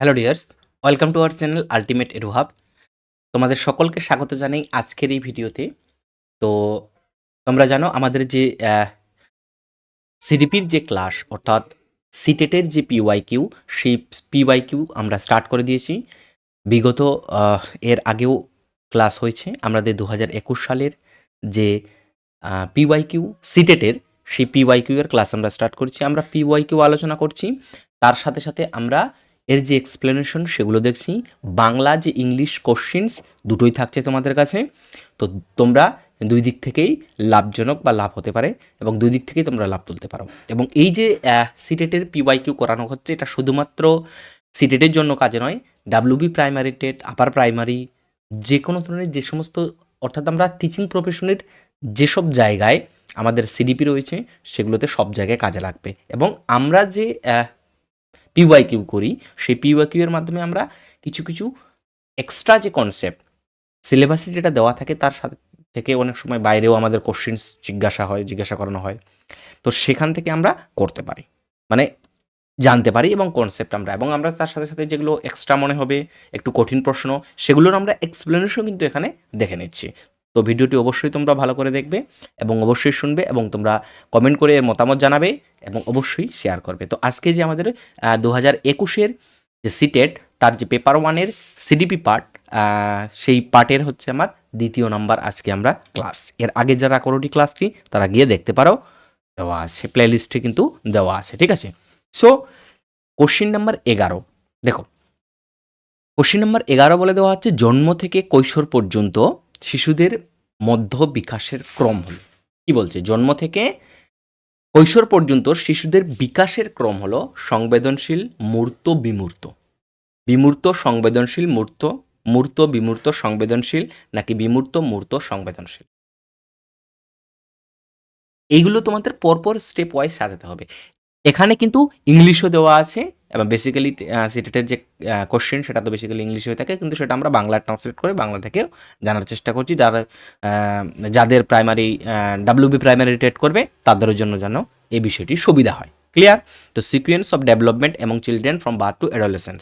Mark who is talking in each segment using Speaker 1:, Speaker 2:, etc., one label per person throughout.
Speaker 1: Hello dears, welcome to our channel ultimate এডুহাব। তোমাদের সকলকে স্বাগত জানাই আজকের এই ভিডিওতে। তো তোমরা জানো আমাদের যে সিডিপির যে ক্লাস অর্থাৎ সিটেটের যে পিওয়াইকিউ, সেই পিওয়াইকিউ আমরা স্টার্ট করে দিয়েছি। বিগত এর আগেও ক্লাস হয়েছে আমাদের 2021 সালের যে পিওয়াইকিউ সিটেটের, সেই পিওয়াইকিউ এর ক্লাস আমরা স্টার্ট করছি। আমরা পিওয়াইকিউ আলোচনা করছি, তার সাথে সাথে আমরা এর যে এক্সপ্লেনেশন সেগুলো দেখছি। বাংলা যে ইংলিশ কোশ্চিনস দুটোই থাকছে তোমাদের কাছে। তো তোমরা দুই দিক থেকেই লাভজনক বা লাভ হতে পারে এবং দুই দিক থেকেই তোমরা লাভ তুলতে পারো। এবং এই যে সিটেটের পিওয়াইকিউ করানো হচ্ছে, এটা শুধুমাত্র সিটেটের জন্য কাজে নয়, WB primary TET, upper primary, যে কোনো ধরনের যে সমস্ত অর্থাৎ আমরা টিচিং প্রফেশনের যেসব জায়গায় আমাদের সিডিপি রয়েছে সেগুলোতে সব জায়গায় কাজে লাগবে। এবং আমরা যে পিওয়াইকিউ করি, সেই পিওয়াইকিউ এর মাধ্যমে আমরা কিছু কিছু এক্সট্রা যে কনসেপ্ট সিলেবাসে যেটা দেওয়া থাকে তার সাথে থেকে অনেক সময় বাইরেও আমাদের কোশ্চেন্স জিজ্ঞাসা করানো হয়। তো সেখান থেকে আমরা করতে পারি, মানে জানতে পারি এবং কনসেপ্ট আমরা তার সাথে সাথে যেগুলো এক্সট্রা মনে হবে একটু কঠিন প্রশ্ন, সেগুলোর আমরা এক্সপ্লেনেশন কিন্তু এখানে দেখে নিচ্ছি। তো ভিডিওটি অবশ্যই তোমরা ভালো করে দেখবে এবং অবশ্যই শুনবে এবং তোমরা কমেন্ট করে এর মতামত জানাবে এবং অবশ্যই শেয়ার করবে। তো আজকে যে আমাদের 2021-এর যে সিটেট, তার যে পেপার ওয়ানের সিডিপি পার্ট, সেই পার্টের হচ্ছে আমার দ্বিতীয় নাম্বার আজকে আমরা ক্লাস। এর আগে যারা করোটি ক্লাসটি তারা গিয়ে দেখতে পারো, দেওয়া আছে প্লেলিস্টে কিন্তু দেওয়া আছে, ঠিক আছে। সো কোশ্চিন নাম্বার 11 দেখো, কোশ্চিন নাম্বার 11 বলে দেওয়া হচ্ছে জন্ম থেকে কৈশোর পর্যন্ত শিশুদের মধ্য বিকাশের ক্রম হলো। কি বলছে? জন্ম থেকে কৈশোর পর্যন্ত শিশুদের বিকাশের ক্রম হলো সংবেদনশীল, মূর্ত, বিমূর্ত। বিমূর্ত, সংবেদনশীল, মূর্ত, মূর্ত, বিমূর্ত, সংবেদনশীল, নাকি বিমূর্ত, মূর্ত, সংবেদনশীল। এইগুলো তোমাদের পরপর স্টেপ ওয়াইজ সাজাতে হবে। এখানে কিন্তু ইংলিশও দেওয়া আছে এবং বেসিক্যালি সিটেটের যে কোশ্চেন সেটা তো বেসিক্যালি ইংলিশ হয়ে থাকে, কিন্তু সেটা আমরা বাংলা ট্রান্সলেট করে বাংলা থেকেও জানার চেষ্টা করছি। যাদের প্রাইমারি ডাব্লিউবি প্রাইমারি টেট করবে তাদের জন্য যেন এই বিষয়টি সুবিধা হয়। ক্লিয়ার? তো sequence of development among children from birth two adolescence,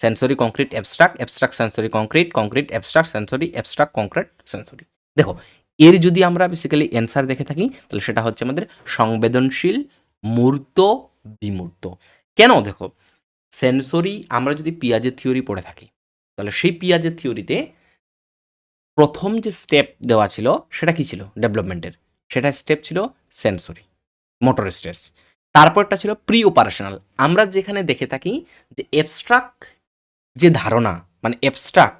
Speaker 1: sensory concrete abstract, abstract sensory concrete, concrete abstract sensory, abstract concrete sensory. দেখো, এর যদি আমরা বেসিক্যালি অ্যান্সার দেখে থাকি তাহলে সেটা হচ্ছে আমাদের সংবেদনশীল, মূর্ত, বিমূর্ত। কেন? দেখো, সেন্সরি আমরা যদি পিয়াজের থিওরি পড়ে থাকি তাহলে সেই পিয়াজের থিওরিতে প্রথম যে স্টেপ দেওয়া ছিল সেটা কি ছিল ডেভেলপমেন্টের? সেটা স্টেপ ছিল সেন্সরি, মোটর স্টেজ। তারপরটা ছিল প্রি অপারেশনাল। আমরা যেখানে দেখে থাকি যে অ্যাবস্ট্রাক্ট যে ধারণা, মানে অ্যাবস্ট্রাক্ট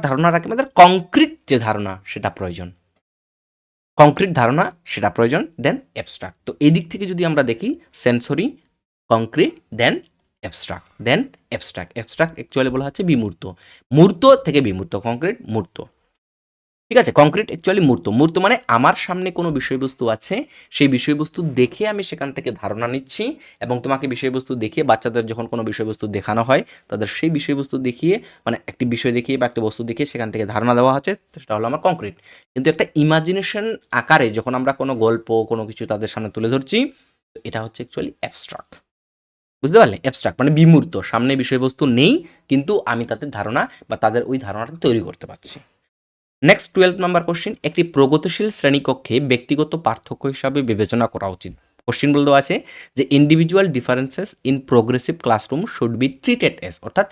Speaker 1: ধারণার আগে আমাদের কংক্রিট যে ধারণা সেটা প্রয়োজন, কংক্রিট ধারণা সেটা প্রয়োজন, দেন অ্যাবস্ট্রাক্ট। তো এই দিক থেকে যদি আমরা দেখি সেন্সরি, কংক্রিট, দেন অ্যাবস্ট্রাক্ট, দেন অ্যাবস্ট্রাক্ট। অ্যাবস্ট্রাক্ট অ্যাকচুয়ালি বলা হচ্ছে বিমূর্ত, মূর্ত থেকে বিমূর্ত, কংক্রিট মূর্ত, ঠিক আছে। কংক্রিট অ্যাকচুয়ালি মূর্ত। মূর্ত মানে আমার সামনে কোনো বিষয়বস্তু আছে, সেই বিষয়বস্তু দেখে আমি সেখান থেকে ধারণা নিচ্ছি এবং তোমাকে বিষয়বস্তু দেখিয়ে, বাচ্চাদের যখন কোনো বিষয়বস্তু দেখানো হয় তাদের সেই বিষয়বস্তু দেখিয়ে, মানে একটি বিষয় দেখিয়ে বা একটা বস্তু দেখিয়ে সেখান থেকে ধারণা দেওয়া হচ্ছে, সেটা হলো আমার কংক্রিট। কিন্তু একটা ইমাজিনেশন আকারে যখন আমরা কোনো গল্প কোনো কিছু তাদের সামনে তুলে ধরছি, এটা হচ্ছে অ্যাকচুয়ালি অ্যাবস্ট্রাক্ট। বুঝতে পারলে? অ্যাবস্ট্রাক্ট মানে বিমূর্ত, সামনে বিষয়বস্তু নেই কিন্তু আমি তাদের ধারণা বা তাদের ওই ধারণাটা তৈরি করতে পারছি। নেক্সট 12 নম্বর কোশ্চিন, একটি প্রগতিশীল শ্রেণীকক্ষে ব্যক্তিগত পার্থক্য হিসাবে বিবেচনা করা উচিত। কোশ্চিন বলে দেওয়া আছে যে individual differences in progressive classroom should be treated S, অর্থাৎ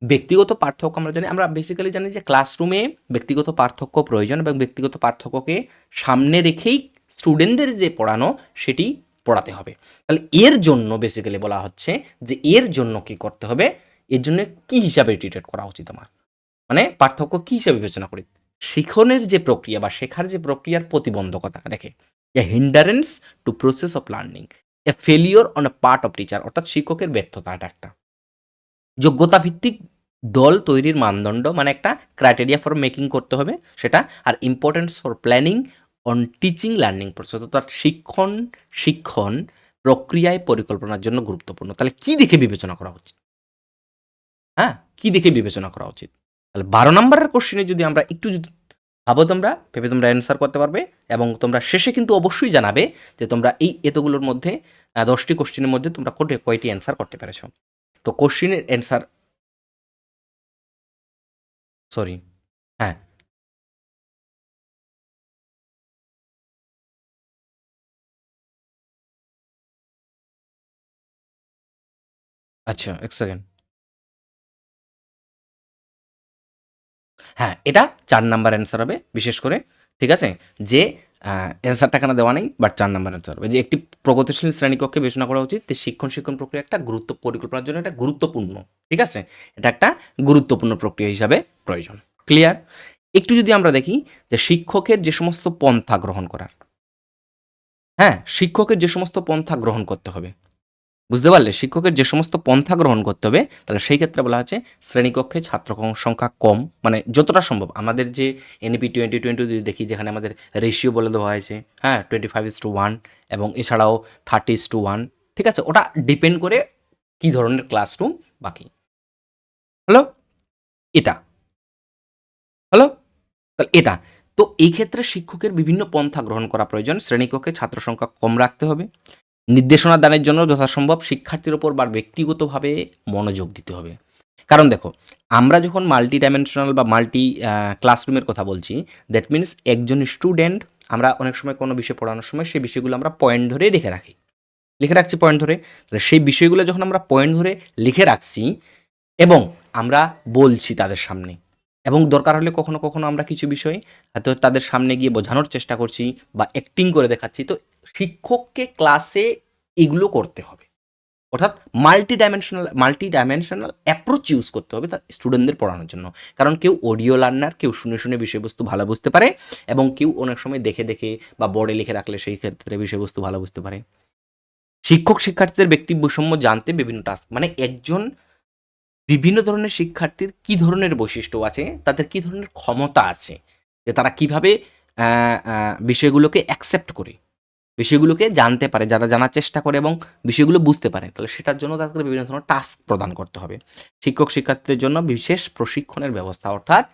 Speaker 1: ব্যক্তিগত পার্থক্য আমরা বেসিক্যালি জানি যে ক্লাসরুমে ব্যক্তিগত পার্থক্য প্রয়োজন এবং ব্যক্তিগত পার্থক্যকে সামনে রেখেই স্টুডেন্টদের যে পড়ানো সেটি পড়াতে হবে। তাহলে এর জন্য বেসিক্যালি বলা হচ্ছে যে এর জন্য কি করতে হবে, এর জন্য কি হিসাবে ট্রিটেড করা উচিত আমার, মানে পার্থক্য কি হিসাবে বিবেচনা করি? শিখনের যে প্রক্রিয়া বা শেখার যে প্রক্রিয়ার প্রতিবন্ধকতা রেখে, a hindrance to process of learning, a failure on a part of teacher, অর্থাৎ শিক্ষকের ব্যর্থতা। এটা একটা যোগ্যতা ভিত্তিক দল তৈরির মানদণ্ড, মানে একটা ক্রাইটেরিয়া ফর মেকিং করতে হবে সেটা। আর importance for planning on teaching learning process, অর্থাৎ শিক্ষণ প্রক্রিয়ায় পরিকল্পনার জন্য গুরুত্বপূর্ণ। তাহলে কি দেখে বিবেচনা করা উচিত? হ্যাঁ, কি দেখে বিবেচনা করা উচিত? তাহলে 12 নম্বরের কোশ্চেনে যদি আমরা একটু যদি ভাবো, তোমরা ভেবে তোমরা অ্যান্সার করতে পারবে এবং তোমরা শেষে কিন্তু অবশ্যই জানাবে যে তোমরা এই এতগুলোর মধ্যে 10টি কোশ্চেনের মধ্যে তোমরা কয়টি অ্যান্সার করতে পেরেছো। তো কোশ্চিনের অ্যান্সার, সরি, হ্যাঁ, আচ্ছা, এক সেকেন্ড। হ্যাঁ, এটা ৪ নাম্বার অ্যান্সার হবে বিশেষ করে, ঠিক আছে? যে অ্যান্সারটা এখানে দেওয়া নেই, বাট ৪ নাম্বার অ্যান্সার হবে যে একটি প্রগতিশীল শ্রেণীকক্ষে বিবেচনা করা উচিত যে শিক্ষণ প্রক্রিয়া একটা পরিকল্পনার জন্য এটা গুরুত্বপূর্ণ, ঠিক আছে? এটা একটা গুরুত্বপূর্ণ প্রক্রিয়া হিসাবে প্রয়োজন। ক্লিয়ার? একটু যদি আমরা দেখি যে শিক্ষকের যে সমস্ত পন্থা গ্রহণ করার, হ্যাঁ? শিক্ষকের যে সমস্ত পন্থা গ্রহণ করতে হবে, বুঝতে পারলে? শিক্ষকের যে সমস্ত পন্থা গ্রহণ করতে হবে, তাহলে সেই ক্ষেত্রে বলা হচ্ছে শ্রেণীকক্ষে ছাত্র সংখ্যা কম, মানে যতটা সম্ভব আমাদের যে এনইপি 2020 যদি দেখি, যেখানে আমাদের রেশিও বলে দেওয়া হয়েছে, হ্যাঁ, 25:1 এবং এছাড়াও 30:1, ঠিক আছে? ওটা ডিপেন্ড করে কী ধরনের ক্লাসরুম বাকি। হলো? এটা হলো? তাহলে এটা। তো এই ক্ষেত্রে শিক্ষকের বিভিন্ন পন্থা গ্রহণ করা প্রয়োজন। শ্রেণীকক্ষে ছাত্র সংখ্যা কম রাখতে হবে। নির্দেশনা দানের জন্য যথাসম্ভব শিক্ষার্থীর ওপর বা ব্যক্তিগতভাবে মনোযোগ দিতে হবে। কারণ দেখো, আমরা যখন মাল্টি ডাইমেনশনাল বা মাল্টি ক্লাসরুমের কথা বলছি, দ্যাট মিনস একজন স্টুডেন্ট, আমরা অনেক সময় কোনো বিষয় পড়ানোর সময় সেই বিষয়গুলো আমরা পয়েন্ট ধরে লিখে রাখছি পয়েন্ট ধরে। তাহলে সেই বিষয়গুলো যখন আমরা পয়েন্ট ধরে লিখে রাখছি এবং আমরা বলছি তাদের সামনে, এবং দরকার হলে কখনো কখনো আমরা কিছু বিষয় হয়তো তাদের সামনে গিয়ে বোঝানোর চেষ্টা করছি বা অ্যাক্টিং করে দেখাচ্ছি, তো শিক্ষককে ক্লাসে এগুলো করতে হবে। অর্থাৎ মাল্টি ডাইমেনশনাল অ্যাপ্রোচ ইউজ করতে হবে তার স্টুডেন্টদের পড়ানোর জন্য। কারণ কেউ অডিও লার্নার, কেউ শুনে শুনে বিষয়বস্তু ভালো বুঝতে পারে, এবং কেউ অনেক সময় দেখে দেখে বা বোর্ডে লিখে রাখলে সেই ক্ষেত্রে বিষয়বস্তু ভালো বুঝতে পারে। শিক্ষক শিক্ষার্থীদের ব্যক্তি বৈষম্য জানতে বিভিন্ন টাস্ক, মানে একজন বিভিন্ন ধরনের শিক্ষার্থীর কি ধরনের বৈশিষ্ট্য আছে, তাদের কি ধরনের ক্ষমতা আছে, যে তারা কিভাবে বিষয়গুলোকে অ্যাকসেপ্ট করে, বিষয়গুলোকে জানতে পারে, যারা জানার চেষ্টা করে এবং বিষয়গুলো বুঝতে পারে, তাহলে সেটার জন্য তাদেরকে বিভিন্ন ধরনের টাস্ক প্রদান করতে হবে। শিক্ষক শিক্ষার্থীদের জন্য বিশেষ প্রশিক্ষণের ব্যবস্থা, অর্থাৎ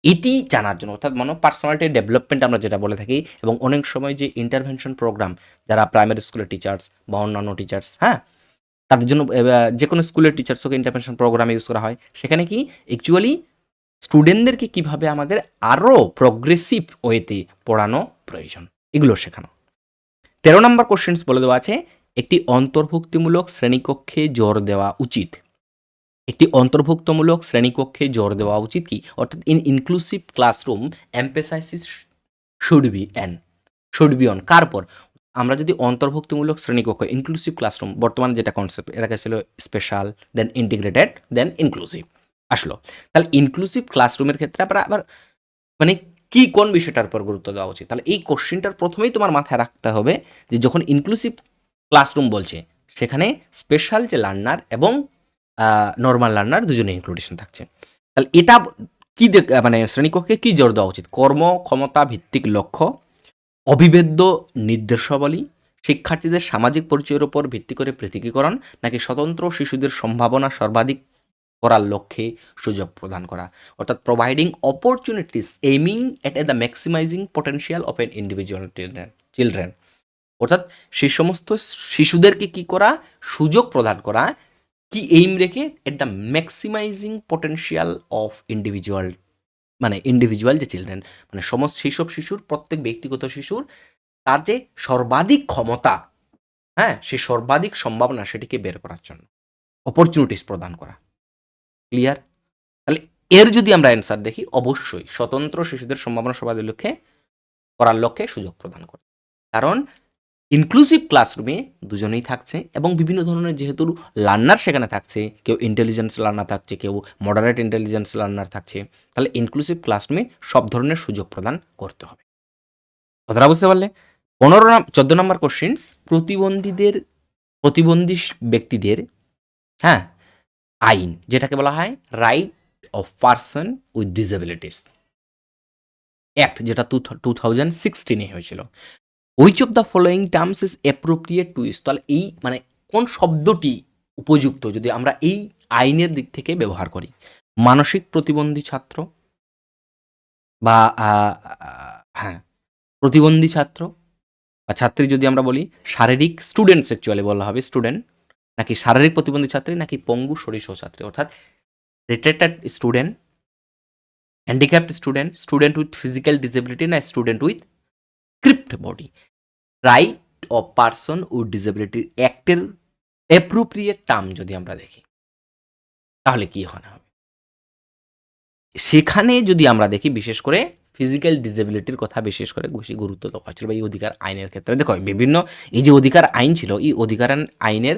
Speaker 1: এটি জানার জন্য, অর্থাৎ পার্সোনালিটি ডেভেলপমেন্ট আমরা যেটা বলে থাকি, এবং অনেক সময় যে ইন্টারভেনশন প্রোগ্রাম, যারা প্রাইমারি স্কুলের টিচার্স বা অন্যান্য টিচার্স, হ্যাঁ, তাদের জন্য যে কোনো স্কুলের টিচার্সকে ইন্টারভেনশন প্রোগ্রামে ইউজ করা হয়। সেখানে কি অ্যাকচুয়ালি স্টুডেন্টদেরকে কিভাবে আমাদের আরও প্রগ্রেসিভ ওয়েতে পড়ানো প্রয়োজন, এগুলো শেখানো। 13 নম্বর কোশ্চেন্স বলে দেওয়া আছে, একটি অন্তর্ভুক্তিমূলক শ্রেণীকক্ষে জোর দেওয়া উচিত। একটি অন্তর্ভুক্তমূলক শ্রেণীকক্ষে জোর দেওয়া উচিত কি? অর্থাৎ inclusive classroom emphasis should be on কার পর? আমরা যদি অন্তর্ভুক্তিমূলক শ্রেণীকক্ষ, ইনক্লুসিভ ক্লাসরুম, বর্তমানে যেটা কনসেপ্ট, এর আগে ছিল স্পেশাল, দেন ইন্টিগ্রেটেড, দেন ইনক্লুসিভ আসলো। তাহলে ইনক্লুসিভ ক্লাসরুমের ক্ষেত্রে আমরা আবার মানে কি কোন বিষয়টার উপর গুরুত্ব দেওয়া উচিত? তাহলে এই কোশ্চেনটার প্রথমেই তোমার মাথায় রাখতে হবে যে যখন ইনক্লুসিভ ক্লাসরুম বলছে, সেখানে স্পেশাল যে লার্নার এবং নর্মাল লার্নার দুজনে ইনক্লুডেশন থাকছে। তাহলে এটা কি মানে শ্রেণীকক্ষে কি জোর দেওয়া উচিত? কর্মক্ষমতা ভিত্তিক লক্ষ্য, অবিভেদ্য নির্দেশাবলী, শিক্ষার্থীদের সামাজিক পরিচয়ের উপর ভিত্তি করে পৃথকীকরণ, নাকি স্বতন্ত্র শিশুদের সম্ভাবনা সর্বাধিক করার লক্ষ্যে সুযোগ প্রদান করা। অর্থাৎ providing opportunities aiming at the maximising potential of N individual children. অর্থাৎ সেই সমস্ত শিশুদেরকে কি করা? সুযোগ প্রদান করা, কি এইম রেখে? At the maximising potential of individual, মানে ইন্ডিভিজুয়াল যে চিলড্রেন, মানে সমস্ত সেইসব শিশুর, প্রত্যেক ব্যক্তিগত শিশুর তার যে সর্বাধিক ক্ষমতা, হ্যাঁ, সেই সর্বাধিক সম্ভাবনা সেটিকে বের করার জন্য অপরচুনিটিস প্রদান করা। ক্লিয়ার? তাহলে এর যদি আমরা অ্যান্সার দেখি, অবশ্যই স্বতন্ত্র শিশুদের সম্ভাবনা সর্বাধিক লক্ষ্যে করার লক্ষ্যে সুযোগ প্রদান করে। কারণ ইনক্লুসিভ ক্লাসরুমে দুজনেই থাকছে এবং বিভিন্ন ধরনের যেহেতু লার্নার সেখানে থাকছে, কেউ ইন্টেলিজেন্স লার্নার থাকছে, কেউ মডারেট ইন্টেলিজেন্স লার্নার থাকছে, তাহলে ইনক্লুসিভ ক্লাসরুমে সব ধরনের সুযোগ প্রদান করতে হবে। কথাটা বুঝতে পারলে? 14 নম্বর কোশ্চেন্স, প্রতিবন্ধী ব্যক্তিদের, হ্যাঁ, আইন, যেটাকে বলা হয় right of person with disabilities act, যেটা 2016 হয়েছিল। Which of the following terms is appropriate to use? তাহলে এই মানে কোন শব্দটি উপযুক্ত যদি আমরা এই আইনের দিক থেকে ব্যবহার করি? মানসিক প্রতিবন্ধী ছাত্র, বা হ্যাঁ, প্রতিবন্ধী ছাত্র বা ছাত্রী, যদি আমরা বলি শারীরিক স্টুডেন্টস, অ্যাকচুয়ালি বলা হবে স্টুডেন্ট, নাকি শারীরিক প্রতিবন্ধী ছাত্রী, নাকি পঙ্গু সরিষ্ঠ ছাত্রী, অর্থাৎ retarded student, handicapped student, student with physical disability, না student with crippled body. Right of person with disability অ্যাক্টের অ্যাপ্রোপ্রিয়েট টার্ম যদি আমরা দেখি, তাহলে কি হয় হবে? সেখানে যদি আমরা দেখি বিশেষ করে ফিজিক্যাল ডিসেবিলিটির কথা বিশেষ করে বেশি গুরুত্ব দেওয়া হয়েছিল, বা এই অধিকার আইনের ক্ষেত্রে। দেখো বিভিন্ন এই যে অধিকার আইন ছিল, এই অধিকার আইনের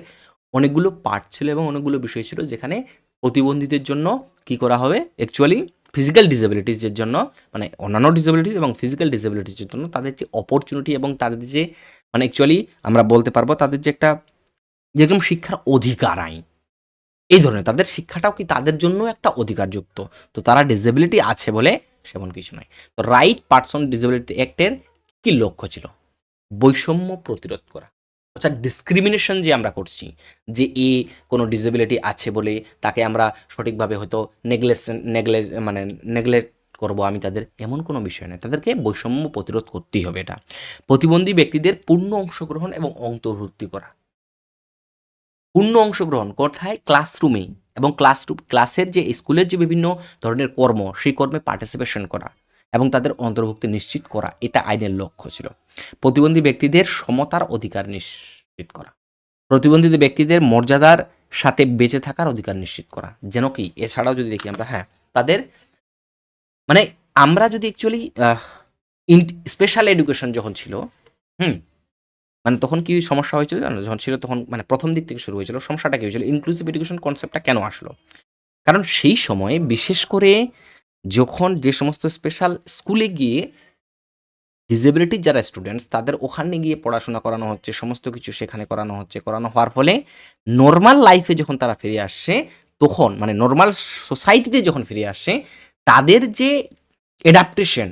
Speaker 1: অনেকগুলো পার্ট ছিল এবং অনেকগুলো বিষয় ছিল, যেখানে প্রতিবন্ধীদের জন্য কি করা হবে, অ্যাকচুয়ালি ফিজিক্যাল ডিসেবিলিটিসের জন্য, মানে অন্যান্য ডিসেবিলিটিস এবং ফিজিক্যাল ডিসেবিলিটিসের জন্য তাদের যে অপরচুনিটি এবং তাদের যে মানে অ্যাকচুয়ালি আমরা বলতে পারবো তাদের যে একটা যেরকম শিক্ষার অধিকার আইন, এই ধরনের তাদের শিক্ষাটাও কি তাদের জন্য একটা অধিকারযুক্ত। তো তারা ডিসেবিলিটি আছে বলে সেমন কিছু নয়। তো রাইট পারসন ডিসেবিলিটি অ্যাক্টের কি লক্ষ্য ছিল? বৈষম্য প্রতিরোধ করা, অর্থাৎ ডিসক্রিমিনেশন যে আমরা করছি, যে এ কোনো ডিসেবিলিটি আছে বলে তাকে আমরা সঠিকভাবে হয়তো নেগলেক্ট করবো আমি তাদের, এমন কোনো বিষয় নয়। তাদেরকে বৈষম্য প্রতিরোধ করতেই হবে। এটা প্রতিবন্ধী ব্যক্তিদের পূর্ণ অংশগ্রহণ এবং অন্তর্ভুক্তি করা। পূর্ণ অংশগ্রহণ কোথায়? ক্লাসরুমে, এবং ক্লাসের যে স্কুলের যে বিভিন্ন ধরনের কর্ম, সেই কর্মে পার্টিসিপেশন করা এবং তাদের অন্তর্ভুক্তি নিশ্চিত করা, এটা আইনের লক্ষ্য ছিল। প্রতিবন্ধী ব্যক্তিদের সমতার অধিকার নিশ্চিত করা, প্রতিবন্ধী ব্যক্তিদের মর্যাদার সাথে বেঁচে থাকার অধিকার নিশ্চিত করা। যেন কি এছাড়াও যদি দেখি আমরা, হ্যাঁ, তাদের মানে আমরা যদি অ্যাকচুয়ালি স্পেশাল এডুকেশন যখন ছিল, হুম, মানে তখন কি সমস্যা হয়েছিল জানো? যখন ছিল তখন মানে প্রথম দিক থেকে শুরু হয়েছিল, সমস্যাটা কি হয়েছিল? ইনক্লুসিভ এডুকেশন কনসেপ্টটা কেন আসলো? কারণ সেই সময়ে বিশেষ করে যখন যে সমস্ত স্পেশাল স্কুলে গিয়ে ডিসেবিলিটির যারা স্টুডেন্টস তাদের ওখানে গিয়ে পড়াশোনা করানো হচ্ছে, সমস্ত কিছু সেখানে করানো হচ্ছে, করানো হওয়ার ফলে নর্মাল লাইফে যখন তারা ফিরে আসছে, তখন মানে নর্মাল সোসাইটিতে যখন ফিরে আসছে, তাদের যে অ্যাডাপ্টেশন,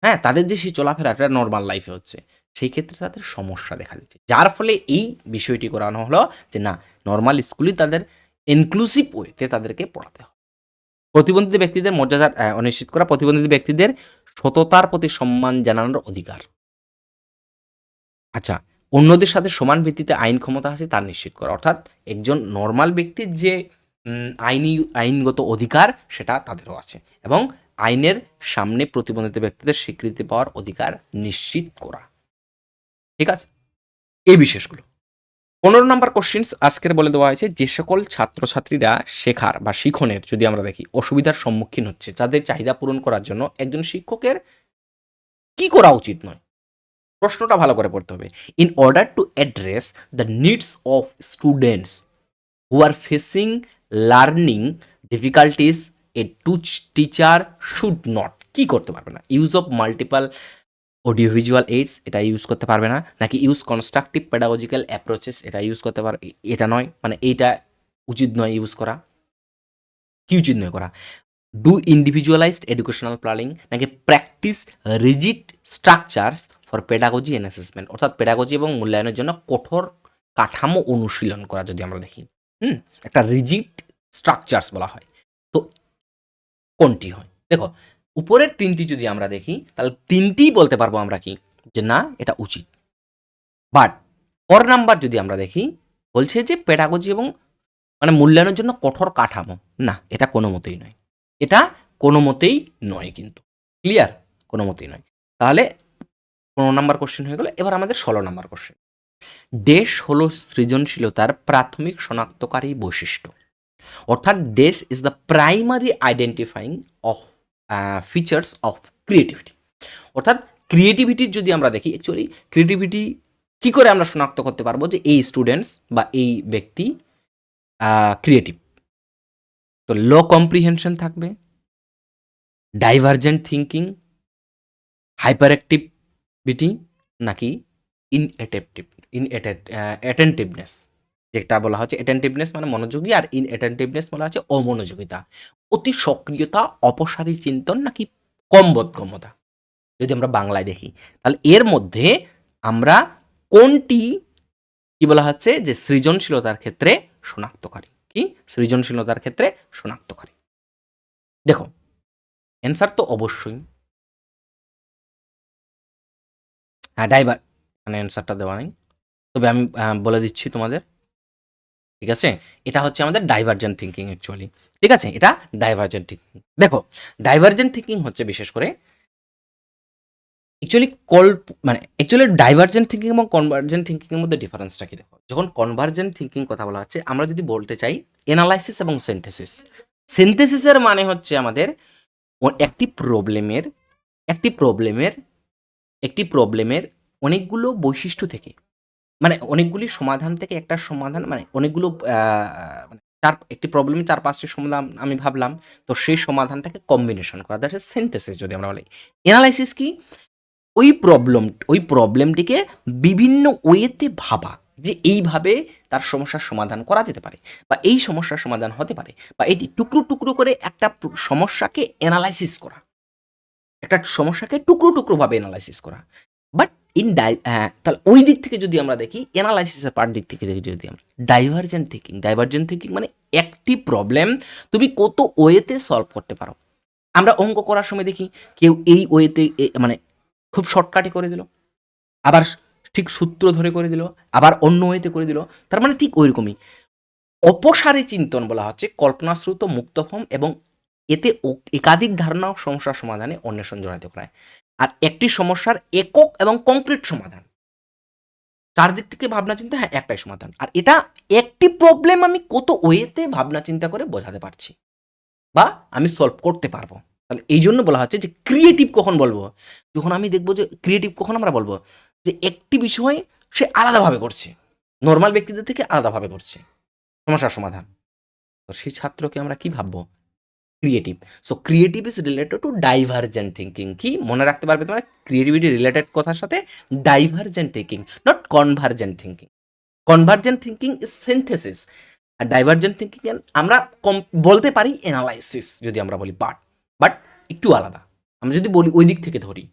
Speaker 1: হ্যাঁ, তাদের যে সেই চলাফেরাটা নর্মাল লাইফে হচ্ছে, সেই ক্ষেত্রে তাদের সমস্যা দেখা দিচ্ছে। যার ফলে এই বিষয়টি করানো হলো যে না, নর্মাল স্কুলে তাদের ইনক্লুসিভ ওয়েতে তাদেরকে পড়াতে হবে। প্রতিবন্ধী ব্যক্তিদের মর্যাদা নিশ্চিত করা, প্রতিবন্ধী ব্যক্তিদের সততার প্রতি সম্মান জানানোর অধিকার। আচ্ছা, অন্যদের সাথে সমান ভিত্তিতে আইন ক্ষমতা আছে তার নিশ্চিত করা, অর্থাৎ একজন নর্মাল ব্যক্তির যে আইনগত অধিকার সেটা তাদেরও আছে, এবং আইনের সামনে প্রতিবন্ধিত ব্যক্তিদের স্বীকৃতি পাওয়ার অধিকার নিশ্চিত করা। ঠিক আছে, এই বিশেষগুলো 15 নম্বর কোশ্চিনস আজকের বলে দেওয়া হয়েছে, যে সকল ছাত্রছাত্রীরা শেখার বা শিখনের যদি আমরা দেখি অসুবিধার সম্মুখীন হচ্ছে, যাদের চাহিদা পূরণ করার জন্য একজন শিক্ষকের কি করা উচিত নয়। প্রশ্নটা ভালো করে পড়তে হবে। In order to address the needs of students who are facing learning difficulties, A teacher should not কি করতে পারবে না? Use of multiple audio visual AIDS, এটা ইউজ করতে পারবে না। নাকি ইউজ কনস্ট্রাকটিভ পেডাগজিক্যাল অ্যাপ্রোচেস, এটা ইউজ করতে পারবে, এটা নয়, মানে এইটা উচিত নয় ইউজ করা। কি উচিত নয় করা? ডু ইন্ডিভিজুয়ালাইজড এডুকেশনাল প্ল্যানিং, নাকি practice rigid structures for pedagogy and assessment, অর্থাৎ পেডাগজি এবং মূল্যায়নের জন্য কঠোর কাঠামো অনুশীলন করা যদি আমরা দেখি, একটা রিজিড স্ট্রাকচারস বলা হয়। তো কোনটি হয়? দেখো, উপরের তিনটি যদি আমরা দেখি তাহলে তিনটিই বলতে পারবো আমরা কি, যে না এটা উচিত। বাট পর নাম্বার যদি আমরা দেখি, বলছে যে পেডাগজি এবং মানে মূল্যায়নের জন্য কঠোর কাঠামো, না এটা কোনো মতেই নয়, এটা কোনো মতেই নয় কিন্তু। ক্লিয়ার? কোনো মতেই নয়। তাহলে 15 নম্বর কোশ্চেন হয়ে গেল। এবার আমাদের 16 নম্বর কোশ্চেন। দেশ হলো সৃজনশীলতার প্রাথমিক শনাক্তকারী বৈশিষ্ট্য, অর্থাৎ দেশ is the primary identifying of features of creativity. অর্থাৎ ক্রিয়েটিভিটির যদি আমরা দেখি, অ্যাকচুয়ালি ক্রিয়েটিভিটি কী করে আমরা শনাক্ত করতে পারবো যে এই স্টুডেন্টস বা এই ব্যক্তি ক্রিয়েটিভ? তো লো কম্প্রিহেনশন থাকবে, ডাইভারজেন্ট থিঙ্কিং, হাইপার অ্যাক্টিভিটি, নাকি ইনঅ্যাটেপটিভ অ্যাটেন্টিভনেস, যেটা বলা হচ্ছে অ্যাটেন্টিভনেস মানে মনোযোগী, আর ইনঅ্যাটেন্টিভনেস বলা হচ্ছে অমনোযোগিতা, অতি সক্রিয়তা, অপসারী চিন্তন, নাকি কম বোধগম্যতা। যদি আমরা বাংলায় দেখি তাহলে এর মধ্যে আমরা কোনটি কি বলা হচ্ছে যে সৃজনশীলতার ক্ষেত্রে শনাক্তকারী, কি সৃজনশীলতার ক্ষেত্রে শনাক্তকারী? দেখো, অ্যান্সার তো অবশ্যই হ্যাঁ, ডাইভার, মানে অ্যান্সারটা দেওয়া নেই, তবে আমি বলে দিচ্ছি তোমাদের। ঠিক আছে? এটা হচ্ছে আমাদের ডাইভার্জেন্ট থিঙ্কিং অ্যাকচুয়ালি। ঠিক আছে? এটা ডাইভার্জেন্ট থিঙ্কিং। দেখো, ডাইভার্জেন্ট থিঙ্কিং হচ্ছে বিশেষ করে অ্যাকচুয়ালি মানে অ্যাকচুয়ালি ডাইভার্জেন্ট থিঙ্কিং এবং কনভার্জেন্ট থিঙ্কিং এর মধ্যে ডিফারেন্সটা কি দেখো। যখন কনভার্জেন্ট থিঙ্কিং কথা বলা হচ্ছে, আমরা যদি বলতে চাই এনালাইসিস এবং সিনথেসিস। সিনথেসিসের মানে হচ্ছে আমাদের একটি প্রবলেমের একটি প্রবলেমের একটি প্রবলেমের অনেকগুলো বৈশিষ্ট্য থেকে, মানে অনেকগুলি সমাধান থেকে একটা সমাধান, মানে অনেকগুলো মানে একটি প্রবলেমের ৪-৫টি সমাধান আমি ভাবলাম, তো সেই সমাধানটাকে কম্বিনেশন করা, দ্যাট ইজ সিনথেসিস যদি আমরা বলি। এনালাইসিস কি? ওই প্রবলেমটিকে বিভিন্ন ওয়েতে ভাবা যে এইভাবে তার সমস্যার সমাধান করা যেতে পারে, বা এই সমস্যার সমাধান হতে পারে, বা এটি টুকরো টুকরো করে একটা সমস্যাকে এনালাইসিস করা, একটা সমস্যাকে টুকরো টুকরো ভাবে এনালাইসিস করা। বাট তাহলে ওই দিক থেকে যদি আমরা দেখি, এনালাইসিসের পার্ট দিক থেকে দেখি যদি আমরা, ডাইভার্জেন্ট থিঙ্কিং মানে একটি প্রবলেম তুমি কত ওয়েতে সলভ করতে পারো। আমরা অঙ্ক করার সময় দেখি কেউ এই ওয়েতে মানে খুব শর্টকাটে করে দিল, আবার ঠিক সূত্র ধরে করে দিল, আবার অন্য ওয়েতে করে দিল। তার মানে ঠিক ওইরকমই অপসারী চিন্তন বলা হচ্ছে কল্পনাশ্রুত মুক্তফর্ম, এবং এতে একাধিক ধারণা ও সমস্যার সমাধানে অন্বেষণ জড়িত করায়। আর একটি সমস্যার একক এবং কংক্রিট সমাধান, চারদিক থেকে ভাবনা চিন্তা, হ্যাঁ একটাই সমাধান। আর এটা একটি প্রবলেম আমি কত ওয়েতে ভাবনা চিন্তা করে বোঝাতে পারছি বা আমি সলভ করতে পারবো। তাহলে এই জন্য বলা হচ্ছে যে ক্রিয়েটিভ কখন বলবো, যখন আমি দেখবো যে ক্রিয়েটিভ কখন আমরা বলবো যে একটি বিষয় সে আলাদাভাবে করছে, নর্মাল ব্যক্তিদের থেকে আলাদাভাবে করছে সমস্যার সমাধান, তো সেই ছাত্রকে আমরা কি ভাববো? Creative. So creative is related to divergent thinking. কি মনে রাখতে পারবে তোমরা? ক্রিয়েটিভিটি রিলেটেড কথার সাথে divergent thinking, not convergent thinking. Convergent thinking is synthesis, আর ডাইভার্জেন্ট থিঙ্কিং আমরা বলতে পারি এনালাইসিস যদি আমরা বলি, বাট একটু আলাদা। আমরা যদি বলি ওই দিক থেকে ধরি,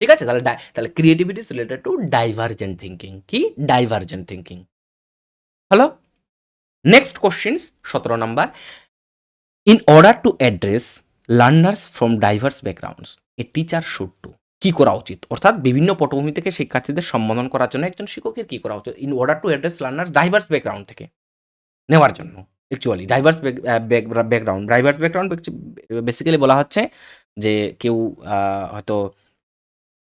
Speaker 1: ঠিক আছে? তাহলে creativity is related to divergent thinking. কি? Divergent thinking. Hello, next question 17 number. In order to address learners from diverse backgrounds a teacher should to, কি করা উচিত? অর্থাৎ বিভিন্ন পটভূমি থেকে শিক্ষার্থীদের সম্বোধন করার জন্য একজন শিক্ষকের কি করা উচিত? In order to address learners diverse background থেকে নেওয়ার জন্য। অ্যাকচুয়ালি ডাইভার্স ব্যাকগ্রাউন্ড বেসিক্যালি বলা হচ্ছে যে কেউ হয়তো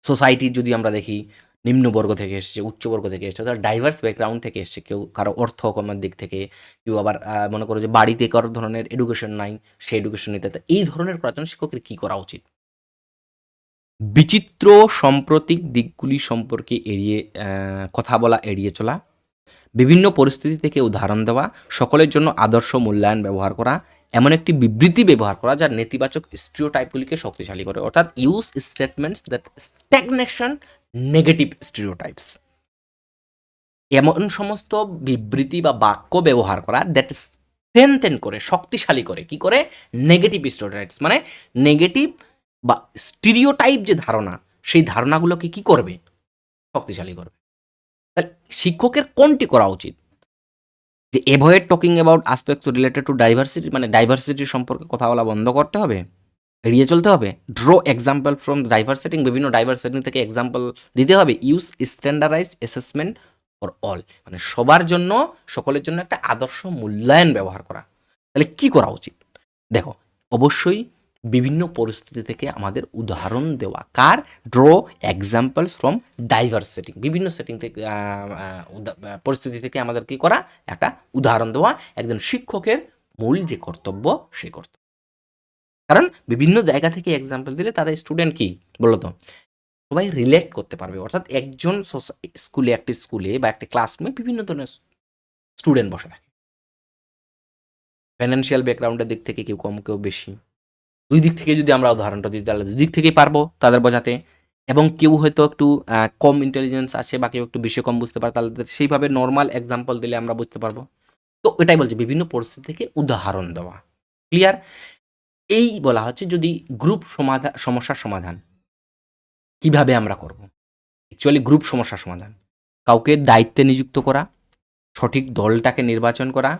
Speaker 1: সোসাইটির যদি আমরা দেখি নিম্নবর্গ থেকে এসছে, উচ্চবর্গ থেকে এসছে, তারা ডাইভার্স ব্যাকগ্রাউন্ড থেকে এসছে। কেউ কারো অর্থ কর্মের দিক থেকে, কেউ আবার মনে করো যে বাড়িতে কারো ধরনের এডুকেশন নাই, সে এডুকেশন নিতে। তো এই ধরনের প্রাক্তন শিক্ষকের কী করা উচিত? বিচিত্র সাম্প্রতিক দিকগুলি সম্পর্কে কথা বলা এড়িয়ে চলা, বিভিন্ন পরিস্থিতি থেকে উদাহরণ দেওয়া, সকলের জন্য আদর্শ মূল্যায়ন ব্যবহার করা, এমন একটি বিবৃতি ব্যবহার করা যার নেতিবাচক স্টিরিওটাইপগুলিকে শক্তিশালী করে। অর্থাৎ use statements that stagnation negative stereotypes, এমন সমস্ত বিবৃতি বা বাক্য ব্যবহার করা দ্যাট স্ট্রেনথেন করে, শক্তিশালী করে, কি করে? নেগেটিভ স্টিরিওটাইপস মানে নেগেটিভ বা স্টিরিওটাইপ যে ধারণা, সেই ধারণাগুলোকে কি করবে? শক্তিশালী করবে। তাহলে শিক্ষকের কোনটি করা উচিত? যে avoid talking about aspects related to diversity, মানে ডাইভার্সিটির সম্পর্কে কথা বলা বন্ধ করতে হবে, এড়িয়ে চলতে হবে। Draw example from diverse setting, বিভিন্ন ডাইভার্স সেটিং থেকে এক্সাম্পল দিতে হবে। Use standardised assessment for all, মানে সবার জন্য, সকলের জন্য একটা আদর্শ মূল্যায়ন ব্যবহার করা। তাহলে কি করা উচিত? দেখো, অবশ্যই বিভিন্ন পরিস্থিতি থেকে আমাদের উদাহরণ দেওয়া। কার? Draw examples from diverse setting, বিভিন্ন সেটিং থেকে পরিস্থিতি থেকে আমাদের কি করা? একটা উদাহরণ দেওয়া একজন শিক্ষকের মূল যে কর্তব্য, সেই কর্তব্য। কারণ বিভিন্ন জায়গা থেকে এক্সাম্পল দিলে তারা স্টুডেন্ট কি বলো তো সবাই রিলেট করতে পারবে। অর্থাৎ একজন একটি স্কুলে বা একটা ক্লাসরুমে বিভিন্ন ধরনের স্টুডেন্ট বসে থাকে, ফাইন্যান্সিয়াল ব্যাকগ্রাউন্ডের দিক থেকে কেউ কম কেউ বেশি। দুই দিক থেকে যদি আমরা উদাহরণটা দিই তাহলে দুই দিক থেকেই পারবো তাদের বোঝাতে। এবং কেউ হয়তো একটু কম ইন্টেলিজেন্স আছে বা কেউ একটু বেশি কম বুঝতে পারে, তাহলে সেইভাবে নর্মাল এক্সাম্পল দিলে আমরা বুঝতে পারবো। তো এটাই বলছে বিভিন্ন পরিস্থিতি থেকে উদাহরণ দেওয়া। ক্লিয়ার? এই বলা হচ্ছে যদি গ্রুপ সমস্যার সমাধান কিভাবে আমরা করব। অ্যাকচুয়ালি গ্রুপ সমস্যার সমাধান, কাউকে দায়িত্বে নিযুক্ত করা, সঠিক দলটাকে নির্বাচন করা,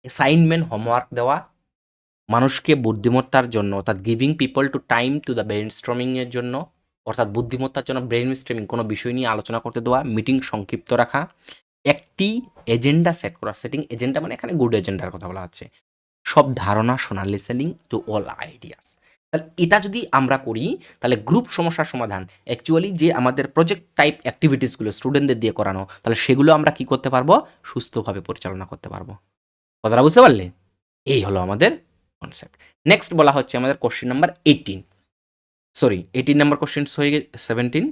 Speaker 1: অ্যাসাইনমেন্ট হোমওয়ার্ক দেওয়া, মানুষকে বুদ্ধিমত্তার জন্য, অর্থাৎ giving people to time to the brain স্ট্রমিংয়ের জন্য, অর্থাৎ বুদ্ধিমত্তার জন্য ব্রেন স্ট্রমিং কোনো বিষয় নিয়ে আলোচনা করতে দেওয়া, মিটিং সংক্ষিপ্ত রাখা, একটি এজেন্ডা সেট করা, সেটিং এজেন্ডা মানে এখানে গুড এজেন্ডার কথা বলা হচ্ছে, সব ধারণা শোনা, লিসেনিং টু অল আইডিয়াস। তাহলে এটা যদি আমরা করি তাহলে গ্রুপ সমস্যার সমাধান অ্যাকচুয়ালি যে আমাদের প্রজেক্ট টাইপ অ্যাক্টিভিটিসগুলো স্টুডেন্টদের দিয়ে করানো, তাহলে সেগুলো আমরা কি করতে পারবো, সুস্থভাবে পরিচালনা করতে পারবো। কথাটা বুঝতে পারলে? এই হলো আমাদের কনসেপ্ট। নেক্সট বলা হচ্ছে আমাদের question number 18, sorry 18 number question হয়ে গেছে 17,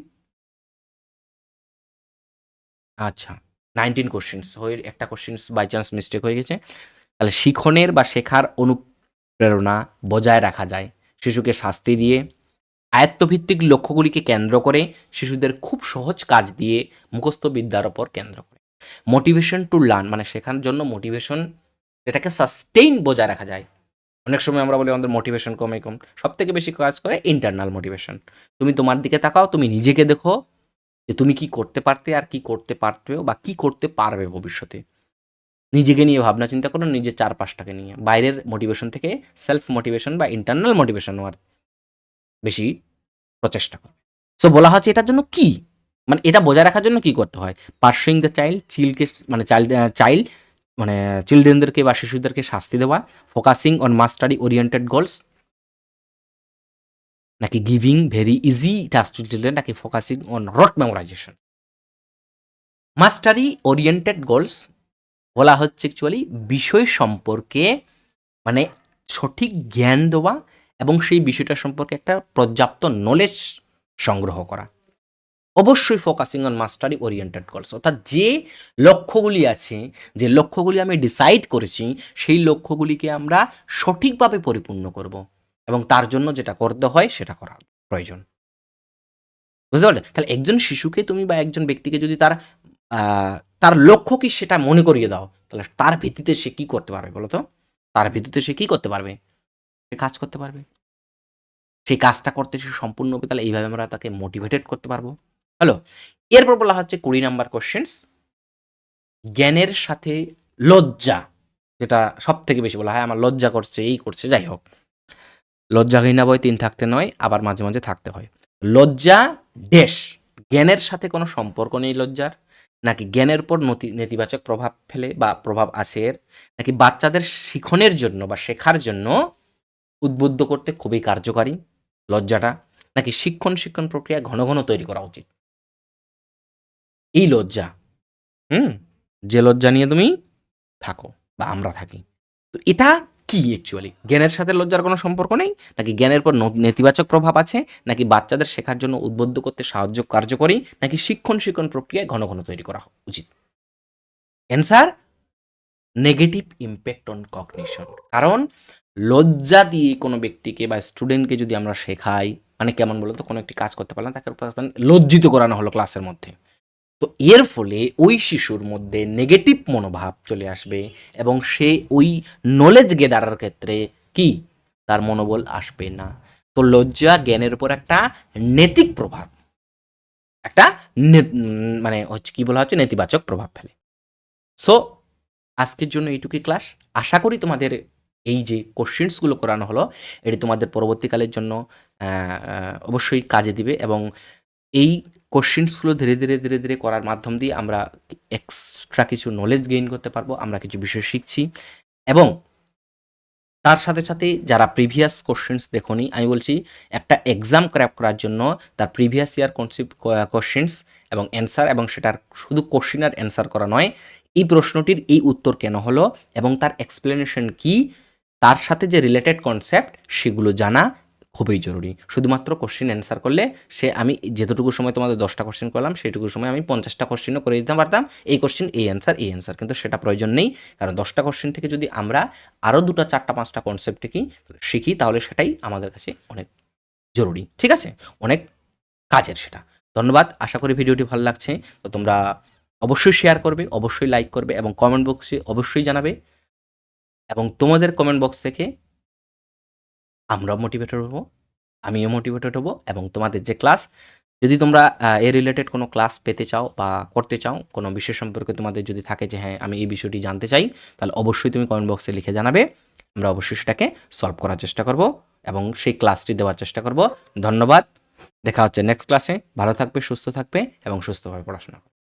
Speaker 1: আচ্ছা 19 কোশ্চেন্স হয়ে একটা কোশ্চেন্স বাই চান্স মিস্টেক হয়ে গেছে। তাহলে শিখনের বা শেখার অনুপ্রেরণা বজায় রাখা যায় শিশুকে শাস্তি দিয়ে, আয়ত্তভিত্তিক লক্ষ্যগুলিকে কেন্দ্র করে, শিশুদের খুব সহজ কাজ দিয়ে, মুখস্থ বিদ্যার ওপর কেন্দ্র করে। মোটিভেশন টু লার্ন মানে শেখার জন্য মোটিভেশন যেটাকে সাস্টেইন বজায় রাখা যায়। অনেক সময় আমরা বলি আমাদের মোটিভেশন কম, সব থেকে বেশি কাজ করে ইন্টারনাল মোটিভেশন। তুমি তোমার দিকে তাকাও, তুমি নিজেকে দেখো যে তুমি কি করতে পারতে আর কি করতে পারতেও বা কি করতে পারবে ভবিষ্যতে। নিজেকে নিয়ে ভাবনা চিন্তা করো, নিজের চারপাশটাকে নিয়ে, বাইরের মোটিভেশন থেকে সেলফ মোটিভেশন বা ইন্টারনাল মোটিভেশন হওয়ার বেশি প্রচেষ্টা করবে। সো বলা হচ্ছে এটার জন্য কি, মানে এটা বজায় রাখার জন্য কি করতে হয়, পার্সুইং দ্য চাইল্ড, মানে চাইল্ড মানে চিলড্রেনদেরকে বা শিশুদেরকে শাস্তি দেওয়া, focusing on mastery oriented goals, নাকি giving very easy task to children, নাকি focusing on rote memorization. Mastery oriented goals বলা হচ্ছে অ্যাকচুয়ালি বিষয় সম্পর্কে মানে সঠিক জ্ঞান দেওয়া এবং সেই বিষয়টা সম্পর্কে একটা পর্যাপ্ত নলেজ সংগ্রহ করা। অবশ্যই focusing on mastery oriented goals, অর্থাৎ যে লক্ষ্যগুলি আছে, যে লক্ষ্যগুলি আমি ডিসাইড করেছি, সেই লক্ষ্যগুলিকে আমরা সঠিকভাবে পরিপূর্ণ করব এবং তার জন্য যেটা করতে হয় সেটা করা প্রয়োজন। বুঝতে পারলে? তাহলে একজন শিশুকে তুমি বা একজন ব্যক্তিকে যদি তার লক্ষ্য কি সেটা মনে করিয়ে দাও, তাহলে তার ভিত্তিতে সে কি করতে পারবে বলো তো? তার ভিত্তিতে সে কি করতে পারবে? সে কাজ করতে পারবে। সেই কাজটা করতে সে সম্পূর্ণ হবে, তাহলে এইভাবে আমরা তাকে মোটিভেটেড করতে পারবো। হ্যালো? এরপর বলা হচ্ছে 20 নাম্বার কোয়েশ্চেনস, জ্ঞানের সাথে লজ্জা, যেটা সবথেকে বেশি বলা হয়, আমার লজ্জা করছে, এই করছে, যাই হোক। লজ্জা ঘৃণা ভয় 3 থাকতে নয়, আবার মাঝে, মাঝে থাকতে হয়। লজ্জা ড্যাশ জ্ঞানের সাথে কোনো সম্পর্ক নেই লজ্জার, নাকি জ্ঞানের উপর নেতিবাচক প্রভাব ফেলে বা প্রভাব আছে এর, নাকি বাচ্চাদের শিখনের জন্য বা শেখার জন্য উদ্বুদ্ধ করতে খুবই কার্যকারী লজ্জাটা, নাকি শিক্ষণ প্রক্রিয়া ঘন ঘন তৈরি করা উচিত। এই লজ্জা, হুম, যে লজ্জা নিয়ে তুমি থাকো বা আমরা থাকি, তো এটা কি অ্যাকচুয়ালি? জ্ঞানের সাথে লজ্জার কোনো সম্পর্ক নেই, নাকি জ্ঞানের পর নেতিবাচক প্রভাব আছে, নাকি বাচ্চাদের শেখার জন্য উদ্বুদ্ধ করতে কার্যকরী, নাকি শিক্ষণ প্রক্রিয়ায় ঘন ঘন তৈরি করা উচিত? Answer negative impact on cognition. কারণ লজ্জা দিয়ে কোনো ব্যক্তিকে বা স্টুডেন্টকে যদি আমরা শেখাই, মানে কেমন বলো তো, কোনো একটি কাজ করতে পারলাম, তাকে লজ্জিত করানো হলো ক্লাসের মধ্যে, তো এর ফলে ওই শিশুর মধ্যে নেগেটিভ মনোভাব চলে আসবে এবং সে ওই নলেজ গেদারের ক্ষেত্রে কি তার মনোবল আসবে না। তো লজ্জা জ্ঞানের উপর একটা নৈতিক প্রভাব, একটা মানে হচ্ছে কি বলা হচ্ছে, নেতিবাচক প্রভাব ফেলে। সো আজকের জন্য এইটুকুই ক্লাস। আশা করি তোমাদের এই যে কোশ্চেন্সগুলো করানো হলো এটি তোমাদের পরবর্তীকালের জন্য অবশ্যই কাজে দিবে এবং এই কোশ্চেন্সগুলো ধীরে ধীরে করার মাধ্যম দিয়ে আমরা এক্সট্রা কিছু নলেজ গেইন করতে পারবো, আমরা কিছু বিষয় শিখছি এবং তার সাথে সাথে যারা প্রিভিয়াস কোশ্চেন্স দেখোনি, আমি বলছি একটা এক্সাম ক্র্যাক করার জন্য তার প্রিভিয়াস ইয়ার কোশ্চেন্স এবং অ্যান্সার, এবং সেটার শুধু কোশ্চেন আর অ্যান্সার করা নয়, এই প্রশ্নটির এই উত্তর কেন হলো এবং তার এক্সপ্লেনেশন কি, তার সাথে যে রিলেটেড কনসেপ্ট সেগুলো জানা খুবই জরুরি। শুধুমাত্র কোশ্চেন অ্যান্সার করলে আমি যেতটুকু সময় তোমাদের 10টা কোশ্চেন করলাম সেটুকু সময় আমি 50টা কোশ্চেনও করে দিতে পারতাম, এই কোশ্চেন এই অ্যান্সার, কিন্তু সেটা প্রয়োজন নেই। কারণ 10টা কোশ্চেন থেকে যদি আমরা আরও 2টা 4টা 5টা কনসেপ্ট শিখি তাহলে সেটাই আমাদের কাছে অনেক জরুরি, ঠিক আছে, অনেক কাজের সেটা। ধন্যবাদ, আশা করি ভিডিওটি ভালো লাগছে। তো তোমরা অবশ্যই শেয়ার করবে, অবশ্যই লাইক করবে এবং কমেন্ট বক্সে অবশ্যই জানাবে, এবং তোমাদের কমেন্ট বক্স থেকে আমরাও মোটিভেটেড হবো, আমিও মোটিভেটেড হবো, এবং তোমাদের যে ক্লাস, যদি তোমরা এ রিলেটেড কোনো ক্লাস পেতে চাও বা করতে চাও, কোনো বিষয় সম্পর্কে তোমাদের যদি থাকে যে হ্যাঁ আমি এই বিষয়টি জানতে চাই, তাহলে অবশ্যই তুমি কমেন্ট বক্সে লিখে জানাবে, আমরা অবশ্যই সেটাকে সলভ করার চেষ্টা করব এবং সেই ক্লাসটি দেওয়ার চেষ্টা করব। ধন্যবাদ, দেখা হচ্ছে নেক্সট ক্লাসে। ভালো থাকবে, সুস্থ থাকবে এবং সুস্থভাবে পড়াশোনা করবে।